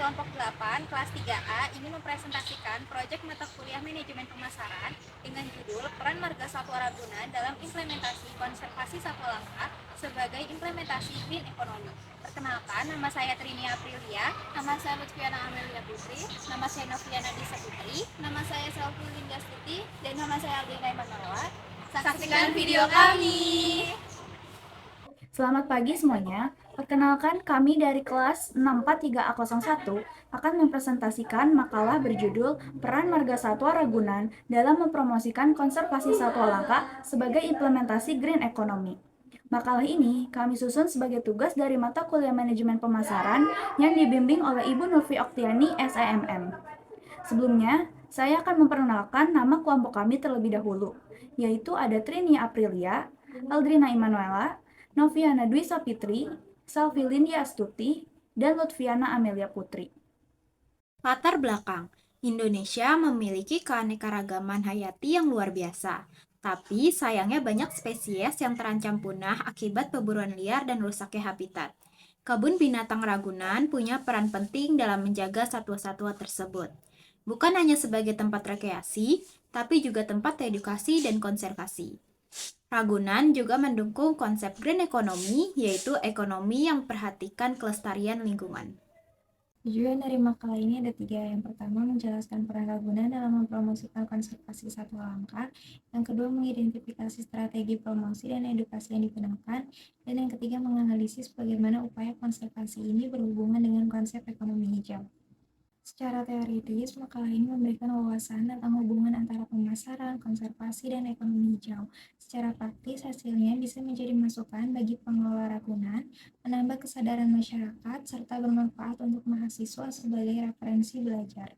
kelompok 8, kelas 3A ingin mempresentasikan proyek mata kuliah manajemen pemasaran dengan judul Peran Marga Satwa Ragunan dalam implementasi konservasi satwa langka sebagai implementasi green economy. Perkenalkan, nama saya Trini Aprilia, nama saya Lutfiana Amelia Putri, nama saya Noviana Disa Putri, nama saya Selvi Linda Stuti, dan nama saya Aldina Imanawat. Saksikan video kami! Selamat pagi semuanya. Perkenalkan, kami dari kelas 643A01 akan mempresentasikan makalah berjudul Peran Marga Satwa Ragunan dalam mempromosikan konservasi satwa langka sebagai implementasi green economy. Makalah ini kami susun sebagai tugas dari mata kuliah manajemen pemasaran yang dibimbing oleh Ibu Nurfi Oktiani, SEMM. Sebelumnya, saya akan memperkenalkan nama kelompok kami terlebih dahulu, yaitu ada Trini Aprilia, Aldrina Imanuela, Noviana Dwi Sapitri, Selvi Lindia Astuti, dan Lutfiana Amelia Putri. Latar belakang, Indonesia memiliki keanekaragaman hayati yang luar biasa. Tapi sayangnya banyak spesies yang terancam punah akibat perburuan liar dan rusaknya habitat. Kebun Binatang Ragunan punya peran penting dalam menjaga satwa-satwa tersebut. Bukan hanya sebagai tempat rekreasi, tapi juga tempat edukasi dan konservasi. Ragunan juga mendukung konsep green economy, yaitu ekonomi yang memperhatikan kelestarian lingkungan. Tujuan dari makalah ini ada 3. Yang pertama, menjelaskan peran Ragunan dalam mempromosikan konservasi satwa langka. Yang kedua, mengidentifikasi strategi promosi dan edukasi yang digunakan. Dan yang ketiga, menganalisis bagaimana upaya konservasi ini berhubungan dengan konsep ekonomi hijau. Secara teoritis, makalah ini memberikan wawasan tentang hubungan antara pemasaran, konservasi, dan ekonomi hijau. Secara praktis, hasilnya bisa menjadi masukan bagi pengelola Ragunan, menambah kesadaran masyarakat, serta bermanfaat untuk mahasiswa sebagai referensi belajar.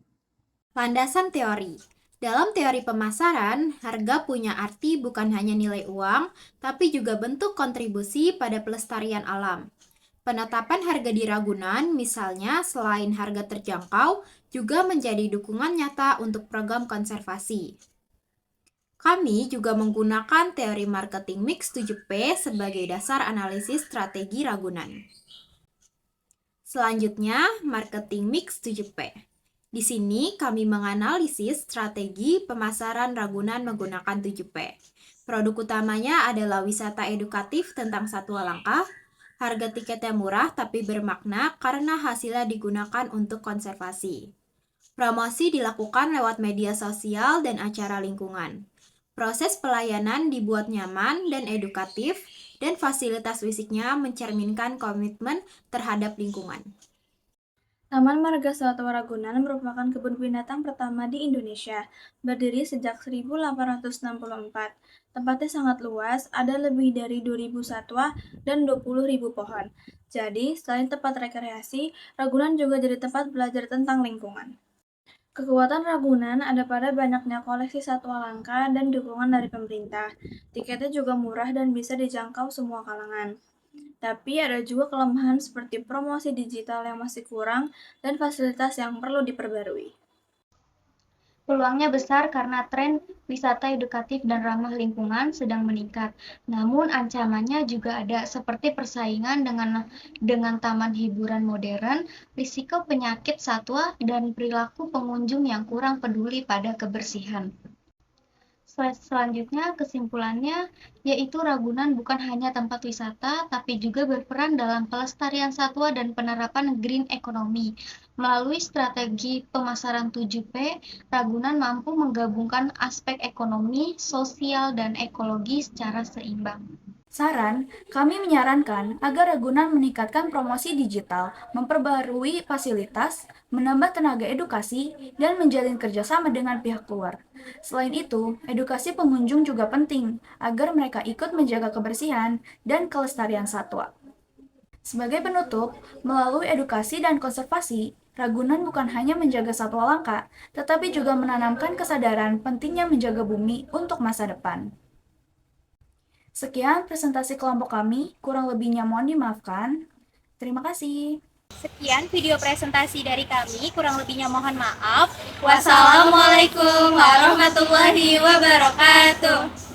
Landasan teori. Dalam teori pemasaran, harga punya arti bukan hanya nilai uang, tapi juga bentuk kontribusi pada pelestarian alam. Penetapan harga di Ragunan, misalnya, selain harga terjangkau, juga menjadi dukungan nyata untuk program konservasi. Kami juga menggunakan teori marketing mix 7P sebagai dasar analisis strategi Ragunan. Selanjutnya, marketing mix 7P. Di sini kami menganalisis strategi pemasaran Ragunan menggunakan 7P. Produk utamanya adalah wisata edukatif tentang satwa langka. Harga tiketnya murah tapi bermakna karena hasilnya digunakan untuk konservasi. Promosi dilakukan lewat media sosial dan acara lingkungan. Proses pelayanan dibuat nyaman dan edukatif, dan fasilitas fisiknya mencerminkan komitmen terhadap lingkungan. Taman Marga Satwa Ragunan merupakan kebun binatang pertama di Indonesia, berdiri sejak 1864. Tempatnya sangat luas, ada lebih dari 2.000 satwa dan 20.000 pohon. Jadi, selain tempat rekreasi, Ragunan juga jadi tempat belajar tentang lingkungan. Kekuatan Ragunan ada pada banyaknya koleksi satwa langka dan dukungan dari pemerintah. Tiketnya juga murah dan bisa dijangkau semua kalangan. Tapi ada juga kelemahan seperti promosi digital yang masih kurang dan fasilitas yang perlu diperbarui. Peluangnya besar karena tren wisata edukatif dan ramah lingkungan sedang meningkat. Namun ancamannya juga ada seperti persaingan dengan taman hiburan modern, risiko penyakit satwa, dan perilaku pengunjung yang kurang peduli pada kebersihan. Selanjutnya, kesimpulannya, yaitu Ragunan bukan hanya tempat wisata, tapi juga berperan dalam pelestarian satwa dan penerapan green economy. Melalui strategi pemasaran 7P, Ragunan mampu menggabungkan aspek ekonomi, sosial, dan ekologi secara seimbang. Saran, kami menyarankan agar Ragunan meningkatkan promosi digital, memperbarui fasilitas, menambah tenaga edukasi, dan menjalin kerjasama dengan pihak luar. Selain itu, edukasi pengunjung juga penting agar mereka ikut menjaga kebersihan dan kelestarian satwa. Sebagai penutup, melalui edukasi dan konservasi, Ragunan bukan hanya menjaga satwa langka, tetapi juga menanamkan kesadaran pentingnya menjaga bumi untuk masa depan. Sekian presentasi kelompok kami, kurang lebihnya mohon dimaafkan. Terima kasih. Sekian video presentasi dari kami, kurang lebihnya mohon maaf. Wassalamualaikum warahmatullahi wabarakatuh.